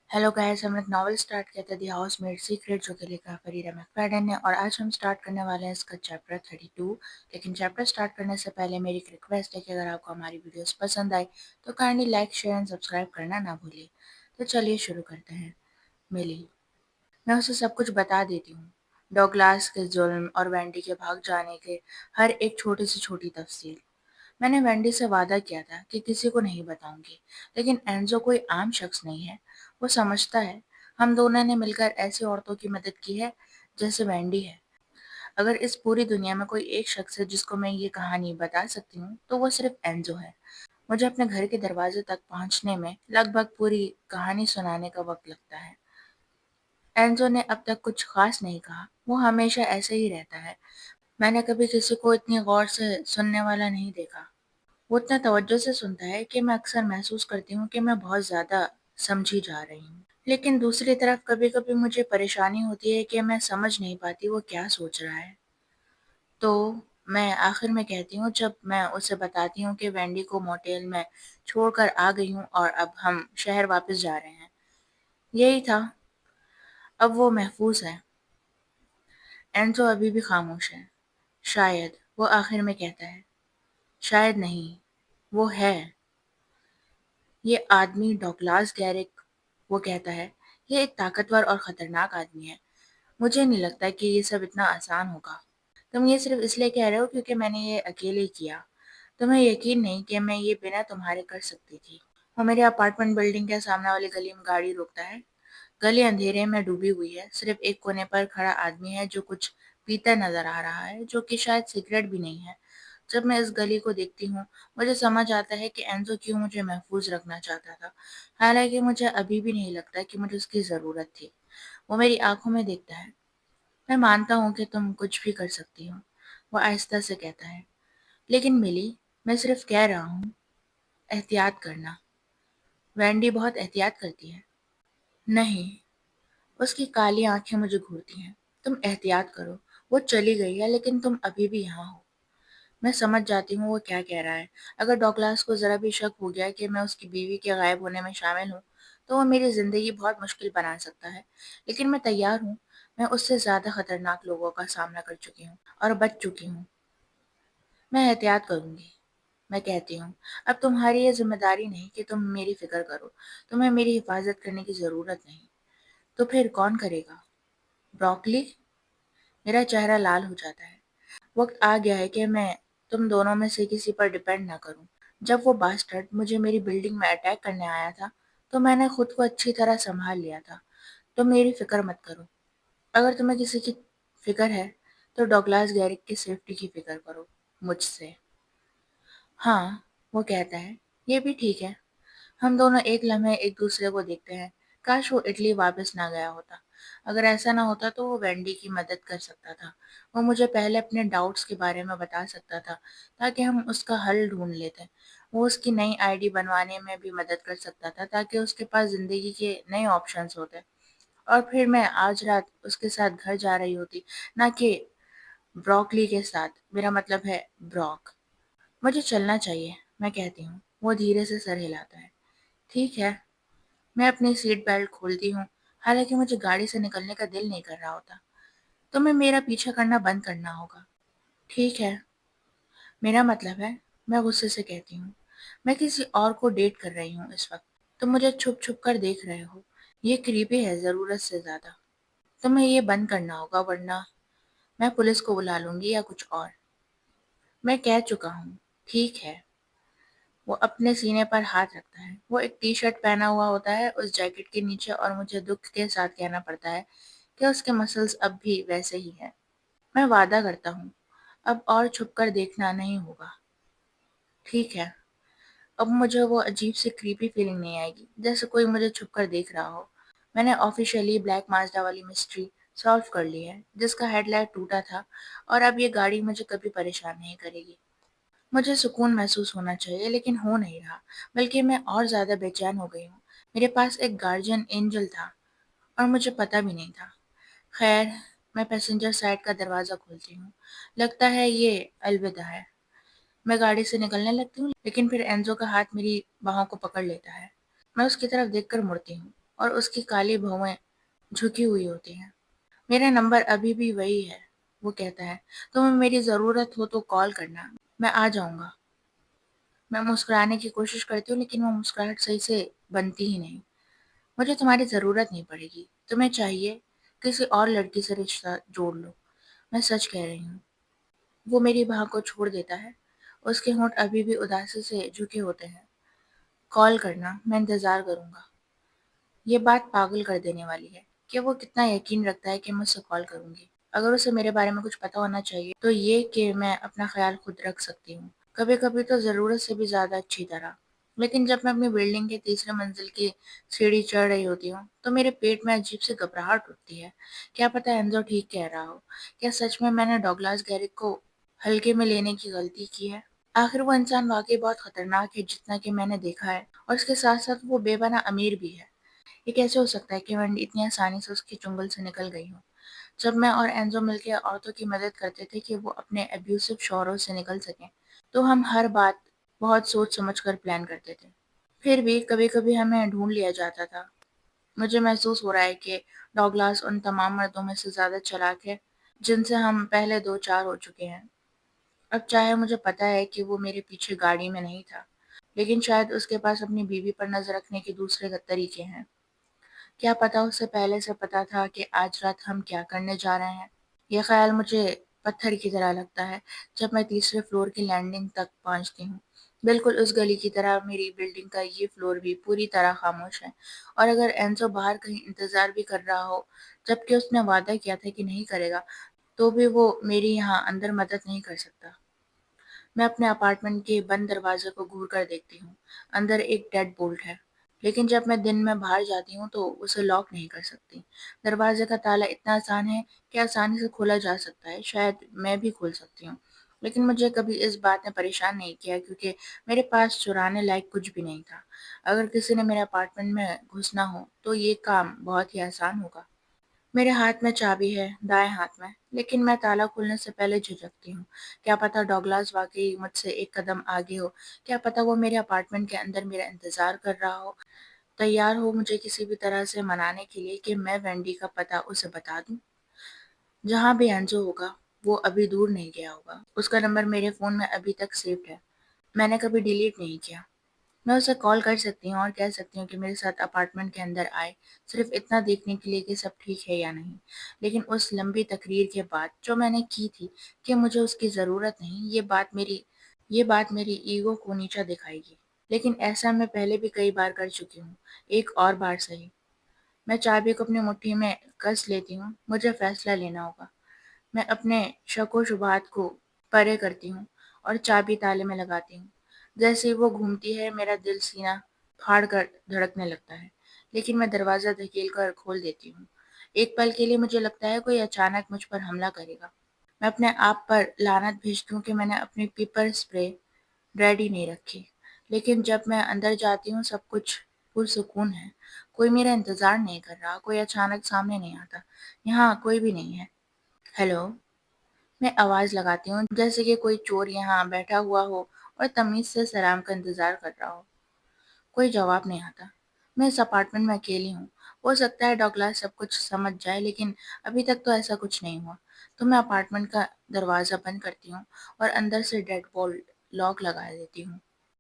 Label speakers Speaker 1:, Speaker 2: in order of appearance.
Speaker 1: Hello guys, हमने एक novel start किया था द हाउसमेड सीक्रेट, जो कि लिखा है फरीदा मैकफadden ने। और आज हम स्टार्ट करने वाले हैं इसका चैप्टर 32। लेकिन चैप्टर स्टार्ट करने से पहले मेरी एक रिक्वेस्ट है कि अगर आपको हमारी वीडियोस पसंद आए तो kindly like share and subscribe करना ना भूलिए। तो चलिए शुरू करते हैं। मिली। मैं उसे सब कुछ बता देती हूँ, डॉगलास के जुल्म और वेंडी के भाग जाने के हर एक छोटी से छोटी तफसील। मैंने वेंडी से वादा किया था कि किसी को नहीं बताऊंगी, लेकिन एंजो कोई आम शख्स नहीं है। वो समझता है हम दोनों ने मिलकर ऐसी औरतों की मदद की है जैसे वेंडी है। अगर इस पूरी दुनिया में कोई एक शख्स है जिसको मैं ये कहानी बता सकती हूँ तो वो सिर्फ एंजो है। मुझे अपने घर के दरवाजे तक पहुंचने में लगभग पूरी कहानी सुनाने का वक्त लगता है। एंजो ने अब तक कुछ खास नहीं कहा, वो हमेशा ऐसे ही रहता है। मैंने कभी किसी को इतनी गौर से सुनने वाला नहीं देखा। वो इतना तवज्जो से सुनता है कि मैं अक्सर महसूस करती हूँ कि मैं बहुत ज़्यादा समझी जा रही हूँ। लेकिन दूसरी तरफ कभी-कभी मुझे परेशानी होती है कि मैं समझ नहीं पाती वो क्या सोच रहा है। तो मैं आखिर में कहती हूँ, जब मैं उसे बताती हूँ कि वेंडी को मोटेल में छोड़कर आ गई हूँ और अब हम शहर वापस जा रहे हैं। यही था, अब वो महफूज है। एंजो अभी भी खामोश है। शायद, वो आखिर में कहता है। शायद नहीं, वो है। ये आदमी डॉगलास गैरिक, वो कहता है, ये एक ताकतवर और खतरनाक आदमी है। मुझे नहीं लगता कि ये सब इतना आसान होगा। तुम ये सिर्फ इसलिए कह रहे हो क्योंकि मैंने ये अकेले किया। तुम्हें यकीन नहीं कि मैं ये बिना तुम्हारे कर सकती थी। वो मेरे अपार्टमेंट बिल्डिंग के सामने वाली गली में गाड़ी रोकता है। गली अंधेरे में डूबी हुई है। सिर्फ एक कोने पर खड़ा आदमी है जो कुछ पीता नजर आ रहा है, जो कि शायद सिगरेट भी नहीं है। जब मैं इस गली को देखती हूँ, मुझे समझ आता है कि एंजो क्यों मुझे महफूज रखना चाहता था। हालांकि मुझे अभी भी नहीं लगता कि मुझे उसकी जरूरत थी। वो मेरी आंखों में देखता है। मैं मानता हूँ कि तुम कुछ भी कर सकती हो, वो आहिस्ता से कहता है। लेकिन मिली, मैं सिर्फ कह रहा हूँ, एहतियात करना। वैंडी बहुत एहतियात करती है। नहीं, उसकी काली आंखें मुझे घूरती हैं। तुम एहतियात करो। वो चली गई है लेकिन तुम अभी भी यहाँ हो। मैं समझ जाती हूँ वो क्या कह रहा है। अगर डॉगलास को जरा भी शक हो गया कि मैं उसकी बीवी के गायब होने में शामिल हूँ तो वो मेरी जिंदगी बहुत मुश्किल बना सकता है। लेकिन मैं तैयार हूँ। मैं उससे ज्यादा खतरनाक लोगों का सामना कर चुकी हूँ और बच चुकी हूँ। मैं एहतियात करूंगी, मैं कहती हूँ। अब तुम्हारी ये जिम्मेदारी नहीं कि तुम मेरी फिक्र करो। तुम्हें मेरी हिफाजत करने की जरूरत नहीं। तो फिर कौन करेगा? ब्रोकली? मेरा चेहरा लाल हो जाता है। वक्त आ गया है कि मैं तुम दोनों में से किसी पर डिपेंड ना करूं। जब वो बास्टर्ड मुझे मेरी बिल्डिंग में अटैक करने आया था तो मैंने खुद को अच्छी तरह संभाल लिया था। तुम मेरी फिक्र मत करो। अगर तुम्हें किसी की फिक्र है तो डॉगलास गैरिक की सेफ्टी की फिक्र करो, मुझसे। हाँ, वो कहता है, ये भी ठीक है। हम दोनों एक लम्हे एक दूसरे को देखते हैं। काश वो इटली वापस ना गया होता। अगर ऐसा ना होता तो वो वेंडी की मदद कर सकता था। वो मुझे पहले अपने डाउट्स के बारे में बता सकता था ताकि हम उसका हल ढूंढ लेते। वो उसकी नई आईडी बनवाने में भी मदद कर सकता था ताकि उसके पास जिंदगी के नए ऑप्शंस होते। और फिर मैं आज रात उसके साथ घर जा रही होती, ना कि ब्रोकली के साथ। मेरा मतलब है ब्रॉक। मुझे चलना चाहिए, मैं कहती हूँ। वो धीरे से सर हिलाता है। ठीक है। मैं अपनी सीट बेल्ट खोलती हूँ। हालांकि मुझे गाड़ी से निकलने का दिल नहीं कर रहा होता। तुम्हें मेरा पीछा करना बंद करना होगा। ठीक है, मेरा मतलब है, मैं गुस्से से कहती हूँ। मैं किसी और को डेट कर रही हूँ इस वक्त। तुम मुझे छुप छुप कर देख रहे हो। ये क्रीपी है जरूरत से ज्यादा। तुम्हें ये बंद करना होगा वरना मैं पुलिस को बुला लूंगी या कुछ और। मैं कह चुका हूँ। ठीक है। वो अपने सीने पर हाथ रखता है। वो एक टी शर्ट पहना हुआ होता है उस जैकेट के नीचे, और मुझे दुख के साथ कहना पड़ता है कि उसके मसल्स अब भी वैसे ही हैं। मैं वादा करता हूँ, अब और छुपकर देखना नहीं होगा। ठीक है। अब मुझे वो अजीब सी क्रीपी फीलिंग नहीं आएगी जैसे कोई मुझे छुपकर देख रहा हो। मैंने ऑफिशियली ब्लैक माज्डा वाली मिस्ट्री सॉल्व कर ली है, जिसका हेडलाइट टूटा था, और अब ये गाड़ी मुझे कभी परेशान नहीं करेगी। मुझे सुकून महसूस होना चाहिए लेकिन हो नहीं रहा, बल्कि मैं और ज्यादा बेचैन हो गई हूँ। मेरे पास एक गार्जियन एंजल था और मुझे पता भी नहीं था। खैर, मैं पैसेंजर साइड का दरवाजा खोलती हूँ। लगता है ये अलविदा है। मैं गाड़ी से निकलने लगती हूँ, लेकिन फिर एंजो का हाथ मेरी बाहों को पकड़ लेता है। मैं उसकी तरफ देखकर मुड़ती हूँ اور اس کی کالی بھویں جھکی ہوئی ہوتی ہیں۔ میرا نمبر ابھی بھی وہی ہے، وہ کہتا ہے، تمہیں میری ضرورت ہو تو کال کرنا، میں آ جاؤں گا۔ میں مسکرانے کی کوشش کرتی ہوں لیکن وہ مسکراہٹ صحیح سے بنتی ہی نہیں۔ مجھے تمہاری ضرورت نہیں پڑے گی، تمہیں چاہیے کسی اور لڑکی سے رشتہ جوڑ لو، میں سچ کہہ رہی ہوں۔ وہ میری بھاں کو چھوڑ دیتا ہے، اس کے ہونٹ ابھی بھی اداسی سے جھکے ہوتے ہیں۔ کال کرنا، میں انتظار کروں گا۔ یہ بات پاگل کر دینے والی ہے کہ وہ کتنا یقین رکھتا ہے کہ میں اسے کال کروں گی۔ اگر اسے میرے بارے میں کچھ پتا ہونا چاہیے تو یہ کہ میں اپنا خیال خود رکھ سکتی ہوں، کبھی کبھی تو ضرورت سے بھی زیادہ اچھی طرح۔ لیکن جب میں اپنی بلڈنگ کے تیسرے منزل کی سیڑھی چڑھ رہی ہوتی ہوں تو میرے پیٹ میں عجیب سی گھبراہٹ اٹھتی ہے۔ کیا پتہ اینزو ٹھیک کہہ رہا ہو، کیا سچ میں نے ڈاگلاس گیرک کو ہلکے میں لینے کی غلطی کی ہے؟ آخر وہ انسان واقعی بہت خطرناک ہے جتنا کہ میں نے دیکھا ہے، اور اس کے ساتھ ساتھ وہ بے پناہ امیر بھی ہے۔ یہ کیسے ہو سکتا ہے کہ ونڈی اتنی آسانی سے اس کے چنگل سے نکل گئی ہو؟ جب میں اور اینزو مل کے عورتوں کی مدد کرتے تھے کہ وہ اپنے ابیوسو شوہروں سے نکل سکیں تو ہم ہر بات بہت سوچ سمجھ کر پلان کرتے تھے۔ پھر بھی کبھی کبھی ہمیں ڈھونڈ لیا جاتا تھا۔ مجھے محسوس ہو رہا ہے کہ ڈاگلاس ان تمام مردوں میں سے زیادہ چالاک ہے جن سے ہم پہلے دو چار ہو چکے ہیں۔ اب چاہے مجھے پتا ہے کہ وہ میرے پیچھے گاڑی میں نہیں تھا، لیکن شاید اس کے پاس اپنی بیوی پر نظر رکھنے کے دوسرے طریقے ہیں۔ کیا پتا اسے پہلے سے پتا تھا کہ آج رات ہم کیا کرنے جا رہے ہیں؟ یہ خیال مجھے پتھر کی طرح لگتا ہے جب میں تیسرے فلور کی لینڈنگ تک پہنچتی ہوں۔ بالکل اس گلی کی طرح میری بلڈنگ کا یہ فلور بھی پوری طرح خاموش ہے، اور اگر اینزو باہر کہیں انتظار بھی کر رہا ہو جبکہ اس نے وعدہ کیا تھا کہ نہیں کرے گا، تو بھی وہ میری یہاں اندر مدد نہیں کر سکتا۔ میں اپنے اپارٹمنٹ کے بند دروازے کو گھور کر دیکھتی ہوں۔ اندر ایک ڈیڈ بولٹ ہے، لیکن جب میں دن میں باہر جاتی ہوں تو اسے لاک نہیں کر سکتی۔ دروازے کا تالا اتنا آسان ہے کہ آسانی سے کھولا جا سکتا ہے، شاید میں بھی کھول سکتی ہوں، لیکن مجھے کبھی اس بات نے پریشان نہیں کیا کیونکہ میرے پاس چرانے لائق کچھ بھی نہیں تھا۔ اگر کسی نے میرے اپارٹمنٹ میں گھسنا ہو تو یہ کام بہت ہی آسان ہوگا۔ میرے ہاتھ میں چابی ہے، دائیں ہاتھ میں، لیکن میں تالا کھولنے سے پہلے جھجکتی ہوں۔ کیا پتا ڈاگلاس واقعی مجھ سے ایک قدم آگے ہو، کیا پتا وہ میرے اپارٹمنٹ کے اندر میرا انتظار کر رہا ہو، تیار ہو مجھے کسی بھی طرح سے منانے کے لیے کہ میں وینڈی کا پتہ اسے بتا دوں۔ جہاں بھی اینزو ہوگا وہ ابھی دور نہیں گیا ہوگا، اس کا نمبر میرے فون میں ابھی تک سیوڈ ہے، میں نے کبھی ڈیلیٹ نہیں کیا۔ میں اسے کال کر سکتی ہوں اور کہہ سکتی ہوں کہ میرے ساتھ اپارٹمنٹ کے اندر آئے، صرف اتنا دیکھنے کے لیے کہ سب ٹھیک ہے یا نہیں۔ لیکن اس لمبی تقریر کے بعد جو میں نے کی تھی کہ مجھے اس کی ضرورت نہیں، یہ بات میری ایگو کو نیچا دکھائے گی۔ لیکن ایسا میں پہلے بھی کئی بار کر چکی ہوں، ایک اور بار صحیح۔ میں چابی کو اپنی مٹھی میں کس لیتی ہوں، مجھے فیصلہ لینا ہوگا۔ میں اپنے شک و شبہات کو پرے کرتی ہوں اور چابی تالے میں لگاتی ہوں۔ جیسے ہی وہ گھومتی ہے میرا دل سینہ پھاڑ کر دھڑکنے لگتا ہے، لیکن میں دروازہ دھکیل کر کھول دیتی ہوں۔ ایک پل کے لیے مجھے لگتا ہے کوئی اچانک مجھ پر حملہ کرے گا۔ میں اپنے آپ پر لعنت بھیجتی ہوں کہ میں نے اپنی پیپر اسپرے ریڈی نہیں رکھی، لیکن جب میں اندر جاتی ہوں سب کچھ پرسکون ہے۔ کوئی میرا انتظار نہیں کر رہا، کوئی اچانک سامنے نہیں آتا، یہاں کوئی بھی نہیں ہے۔ ہیلو، میں آواز لگاتی ہوں جیسے کہ کوئی چور یہاں بیٹھا ہوا ہو اور تمیز سے سلام کا انتظار کر رہا ہو۔ کوئی جواب نہیں آتا۔ میں اس اپارٹمنٹ میں اکیلی ہوں۔ ہو سکتا ہے ڈاگلاس سب کچھ سمجھ جائے لیکن ابھی تک تو ایسا کچھ نہیں ہوا۔ تو میں اپارٹمنٹ کا دروازہ بند کرتی ہوں اور اندر سے ڈیڈ بولٹ لاک لگا دیتی ہوں۔